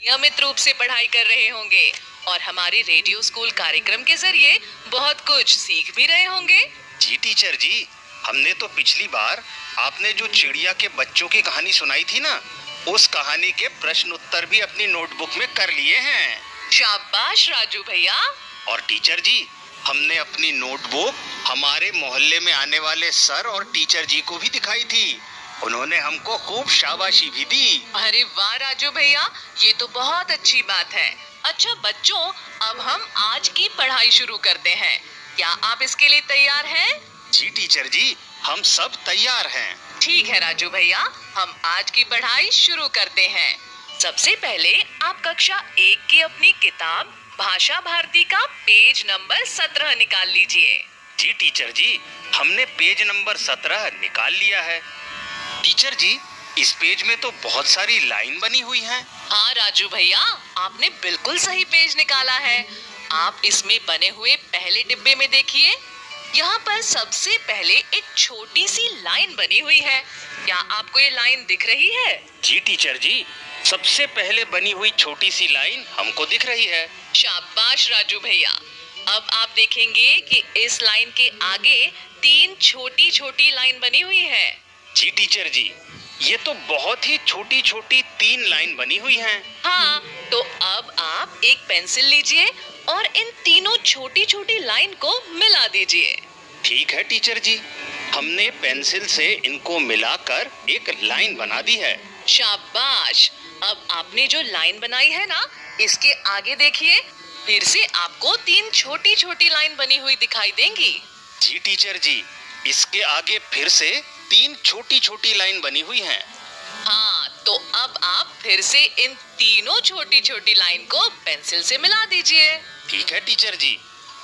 नियमित रूप से पढ़ाई कर रहे होंगे और हमारे रेडियो स्कूल कार्यक्रम के जरिए बहुत कुछ सीख भी रहे होंगे। जी टीचर जी, हमने तो पिछली बार आपने जो चिड़िया के बच्चों की कहानी सुनाई थी ना, उस कहानी के प्रश्न उत्तर भी अपनी नोटबुक में कर लिए हैं। शाबाश राजू भैया। और टीचर जी, हमने अपनी नोटबुक हमारे मोहल्ले में आने वाले सर और टीचर जी को भी दिखाई थी। उन्होंने हमको खूब शाबाशी भी दी। अरे वाह राजू भैया, ये तो बहुत अच्छी बात है। अच्छा बच्चों, अब हम आज की पढ़ाई शुरू करते हैं। क्या आप इसके लिए तैयार हैं? जी टीचर जी, हम सब तैयार हैं। ठीक है राजू भैया, हम आज की पढ़ाई शुरू करते हैं। सबसे पहले आप कक्षा 1 की अपनी किताब भाषा भारती का पेज नंबर 17 निकाल लीजिए। जी टीचर जी, हमने पेज नंबर 17 निकाल लिया है। टीचर जी, इस पेज में तो बहुत सारी लाइन बनी हुई हैं। हाँ राजू भैया, आपने बिल्कुल सही पेज निकाला है। आप इसमें बने हुए पहले डिब्बे में देखिए, यहाँ पर सबसे पहले एक छोटी सी लाइन बनी हुई है। क्या आपको ये लाइन दिख रही है? जी टीचर जी, सबसे पहले बनी हुई छोटी सी लाइन हमको दिख रही है। शाबाश राजू भैया। अब आप देखेंगे कि इस लाइन के आगे 3 छोटी छोटी लाइन बनी हुई है। जी टीचर जी, ये तो बहुत ही छोटी छोटी 3 लाइन बनी हुई हैं। हाँ, तो अब आप एक पेंसिल लीजिए और इन तीनों छोटी छोटी लाइन को मिला दीजिए। ठीक है टीचर जी, हमने पेंसिल से इनको मिलाकर एक लाइन बना दी है। शाबाश। अब आपने जो लाइन बनाई है ना, इसके आगे देखिए, फिर से आपको 3 छोटी छोटी लाइन बनी हुई दिखाई देंगी। जी टीचर जी, इसके आगे फिर से 3 छोटी छोटी लाइन बनी हुई हैं। हाँ, तो अब आप फिर से इन तीनों छोटी छोटी लाइन को पेंसिल से मिला दीजिए। ठीक है टीचर जी,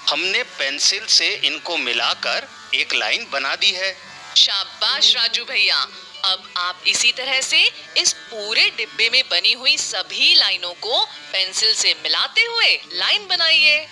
हमने पेंसिल से इनको मिलाकर एक लाइन बना दी है। शाबाश राजू भैया। अब आप इसी तरह से इस पूरे डिब्बे में बनी हुई सभी लाइनों को पेंसिल से मिलाते हुए लाइन बनाइए।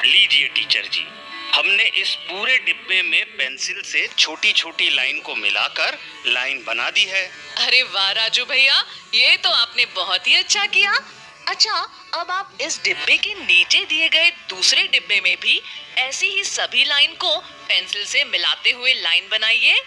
लीजिए टीचर जी, हमने इस पूरे डिब्बे में पेंसिल से छोटी छोटी लाइन को मिलाकर लाइन बना दी है। अरे वाह राजू भैया, ये तो आपने बहुत ही अच्छा किया। अच्छा, अब आप इस डिब्बे के नीचे दिए गए दूसरे डिब्बे में भी ऐसी ही सभी लाइन को पेंसिल से मिलाते हुए लाइन बनाइए।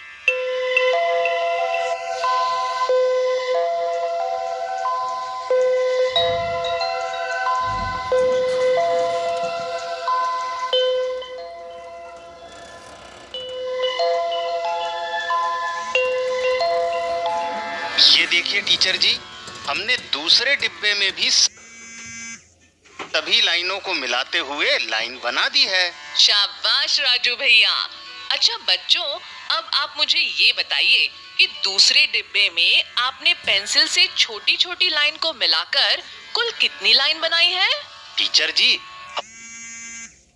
ये देखिए टीचर जी, हमने दूसरे डिब्बे में भी सभी लाइनों को मिलाते हुए लाइन बना दी है। शाबाश राजू भैया। अच्छा बच्चों, अब आप मुझे ये बताइए कि दूसरे डिब्बे में आपने पेंसिल से छोटी छोटी लाइन को मिलाकर कुल कितनी लाइन बनाई है? टीचर जी,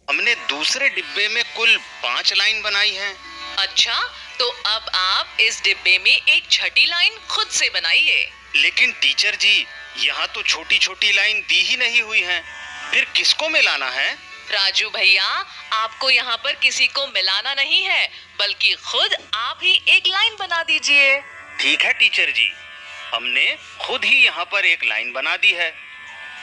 हमने दूसरे डिब्बे में कुल 5 लाइन बनाई हैं। अच्छा, तो अब आप इस डिब्बे में एक छठी लाइन खुद से बनाइए। लेकिन टीचर जी, यहाँ तो छोटी छोटी लाइन दी ही नहीं हुई हैं। फिर किसको मिलाना है? राजू भैया, आपको यहाँ पर किसी को मिलाना नहीं है, बल्कि खुद आप ही एक लाइन बना दीजिए। ठीक है टीचर जी, हमने खुद ही यहाँ पर एक लाइन बना दी है।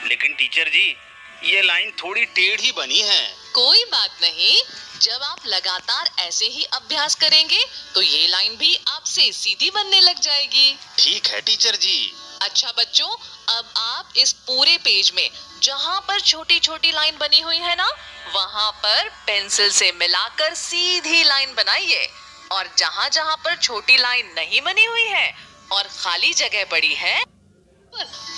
लेकिन टीचर जी, ये लाइन थोड़ी टेढ़ी बनी है। कोई बात नहीं, जब आप लगातार ऐसे ही अभ्यास करेंगे तो ये लाइन भी आपसे सीधी बनने लग जाएगी। ठीक है टीचर जी। अच्छा बच्चों, अब आप इस पूरे पेज में जहाँ पर छोटी छोटी लाइन बनी हुई है ना, वहाँ पर पेंसिल से मिलाकर सीधी लाइन बनाइए। और जहाँ जहाँ पर छोटी लाइन नहीं बनी हुई है और खाली जगह पड़ी है,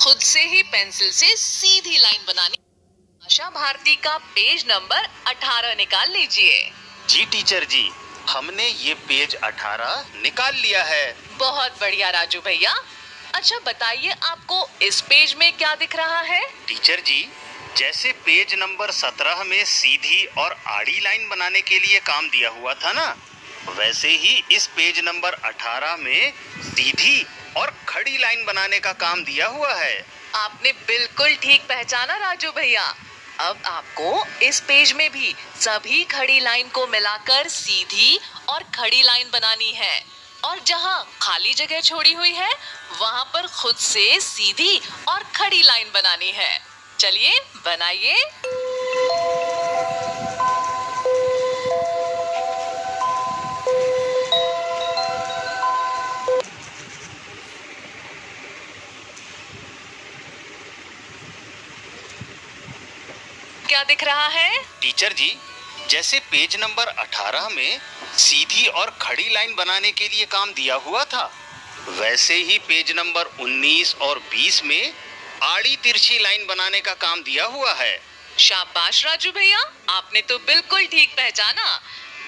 खुद से ही पेंसिल से सीधी लाइन बनानी। भाषा भारती का पेज नंबर 18 निकाल लीजिए। जी टीचर जी, हमने ये पेज 18 निकाल लिया है। बहुत बढ़िया राजू भैया। अच्छा बताइए, आपको इस पेज में क्या दिख रहा है? टीचर जी, जैसे पेज नंबर 17 में सीधी और आड़ी लाइन बनाने के लिए काम दिया हुआ था ना, वैसे ही इस पेज नंबर 18 में सीधी और खड़ी लाइन बनाने का काम दिया हुआ है। आपने बिल्कुल ठीक पहचाना राजू भैया। अब आपको इस पेज में भी सभी खड़ी लाइन को मिलाकर सीधी और खड़ी लाइन बनानी है, और जहाँ खाली जगह छोड़ी हुई है वहाँ पर खुद से सीधी और खड़ी लाइन बनानी है। चलिए बनाइए। क्या दिख रहा है? टीचर जी, जैसे पेज नंबर 18 में सीधी और खड़ी लाइन बनाने के लिए काम दिया हुआ था, वैसे ही पेज नंबर 19 और 20 में आड़ी तिरछी लाइन बनाने का काम दिया हुआ है। शाबाश राजू भैया, आपने तो बिल्कुल ठीक पहचाना।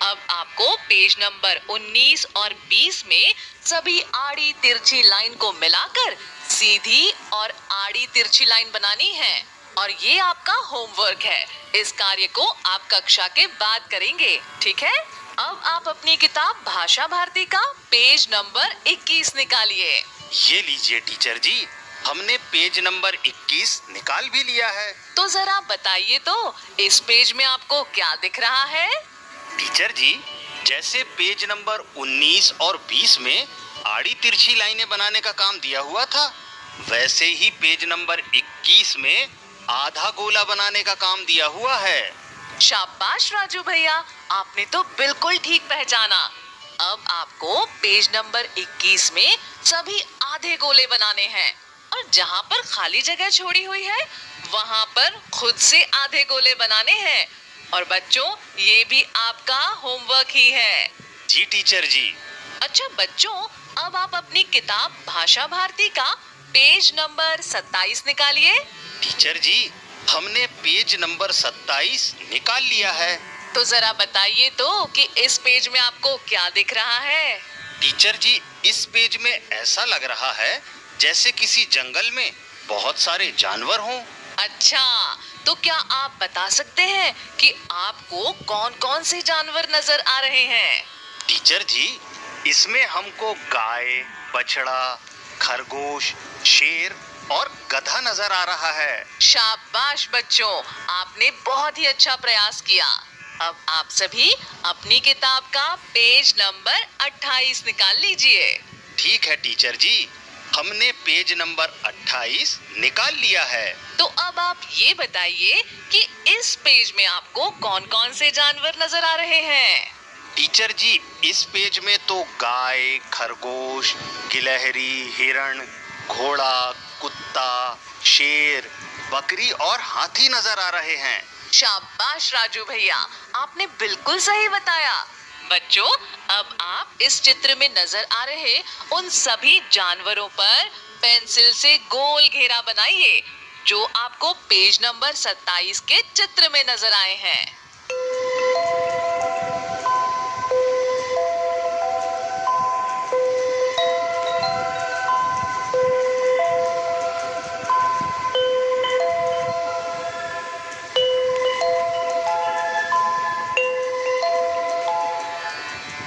अब आपको पेज नंबर 19 और 20 में सभी आड़ी तिरछी लाइन को मिलाकर सीधी और आड़ी तिरछी लाइन बनानी है, और ये आपका होमवर्क है। इस कार्य को आप कक्षा के बाद करेंगे, ठीक है? अब आप अपनी किताब भाषा भारती का पेज नंबर 21 निकालिए। ये लीजिए टीचर जी, हमने पेज नंबर 21 निकाल भी लिया है। तो जरा बताइए तो, इस पेज में आपको क्या दिख रहा है? टीचर जी, जैसे पेज नंबर 19 और 20 में आड़ी तिरछी लाइनें बनाने का काम दिया हुआ था, वैसे ही पेज नंबर 21 में आधा गोला बनाने का काम दिया हुआ है। शाबाश राजू भैया, आपने तो बिल्कुल ठीक पहचाना। अब आपको पेज नंबर 21 में सभी आधे गोले बनाने हैं, और जहाँ पर खाली जगह छोड़ी हुई है वहाँ पर खुद से आधे गोले बनाने हैं। और बच्चों, ये भी आपका होमवर्क ही है। जी टीचर जी। अच्छा बच्चों, अब आप अपनी किताब भाषा भारती का पेज नंबर 27 निकालिए। टीचर जी, हमने पेज नंबर 27 निकाल लिया है। तो जरा बताइए तो कि इस पेज में आपको क्या दिख रहा है? टीचर जी, इस पेज में ऐसा लग रहा है जैसे किसी जंगल में बहुत सारे जानवर हों। अच्छा, तो क्या आप बता सकते हैं कि आपको कौन-कौन से जानवर नजर आ रहे हैं? टीचर जी, इसमें हमको गाय, बछड़ा, खरगोश, शेर और गधा नजर आ रहा है। शाबाश बच्चों, आपने बहुत ही अच्छा प्रयास किया। अब आप सभी अपनी किताब का पेज नंबर 28 निकाल लीजिए। ठीक है टीचर जी, हमने पेज नंबर 28 निकाल लिया है। तो अब आप ये बताइए कि इस पेज में आपको कौन-कौन से जानवर नजर आ रहे हैं? टीचर जी, इस पेज में तो गाय, खरगोश, गिलहरी, हिरण, घोड़ा, कुत्ता, शेर, बकरी और हाथी नजर आ रहे हैं। शाबाश राजू भैया, आपने बिल्कुल सही बताया। बच्चों, अब आप इस चित्र में नजर आ रहे उन सभी जानवरों पर पेंसिल से गोल घेरा बनाइए, जो आपको पेज नंबर 27 के चित्र में नजर आए हैं।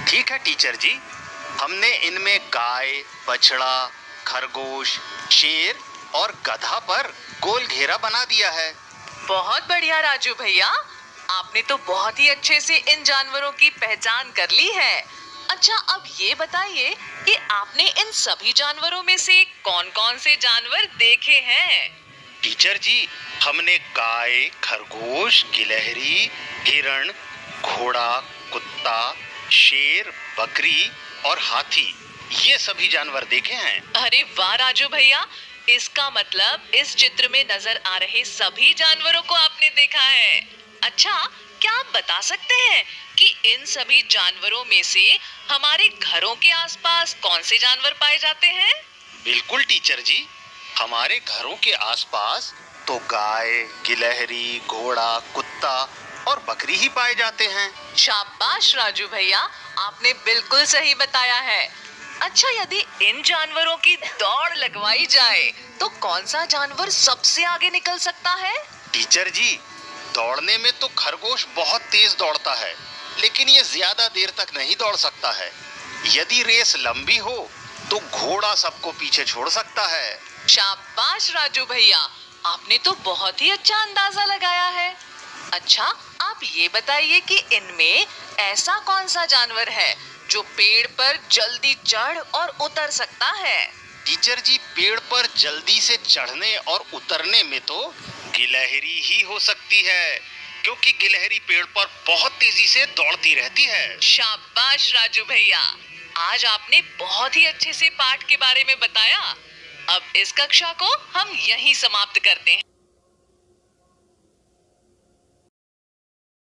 ठीक है टीचर जी, हमने इनमें गाय, बछड़ा, खरगोश, शेर और गधा पर गोल घेरा बना दिया है। बहुत बढ़िया राजू भैया, आपने तो बहुत ही अच्छे से इन जानवरों की पहचान कर ली है। अच्छा, अब ये बताइए कि आपने इन सभी जानवरों में से कौन-कौन से जानवर देखे हैं? टीचर जी, हमने गाय, खरगोश, गिलहरी, हिरण, घोड़ा, कुत्ता, शेर, बकरी और हाथी, ये सभी जानवर देखे हैं। अरे वाह राजू भैया, इसका मतलब इस चित्र में नजर आ रहे सभी जानवरों को आपने देखा है। अच्छा, क्या आप बता सकते हैं कि इन सभी जानवरों में से हमारे घरों के आसपास कौन से जानवर पाए जाते हैं? बिल्कुल टीचर जी, हमारे घरों के आसपास तो गाय, गिलहरी, घोड़ा, कुत्ता और बकरी ही पाए जाते हैं। शाबाश राजू भैया, आपने बिल्कुल सही बताया है। अच्छा, यदि इन जानवरों की दौड़ लगवाई जाए तो कौन सा जानवर सबसे आगे निकल सकता है? टीचर जी, दौड़ने में तो खरगोश बहुत तेज दौड़ता है, लेकिन ये ज्यादा देर तक नहीं दौड़ सकता है। यदि रेस लंबी हो तो घोड़ा सबको पीछे छोड़ सकता है। शाबाश राजू भैया, आपने तो बहुत ही अच्छा अंदाजा लगाया है। अच्छा, आप ये बताइए कि इनमें ऐसा कौन सा जानवर है जो पेड़ पर जल्दी चढ़ और उतर सकता है? टीचर जी, पेड़ पर जल्दी से चढ़ने और उतरने में तो गिलहरी ही हो सकती है, क्योंकि गिलहरी पेड़ पर बहुत तेजी से दौड़ती रहती है। शाबाश राजू भैया, आज आपने बहुत ही अच्छे से पाठ के बारे में बताया। अब इस कक्षा को हम यहीं समाप्त करते हैं।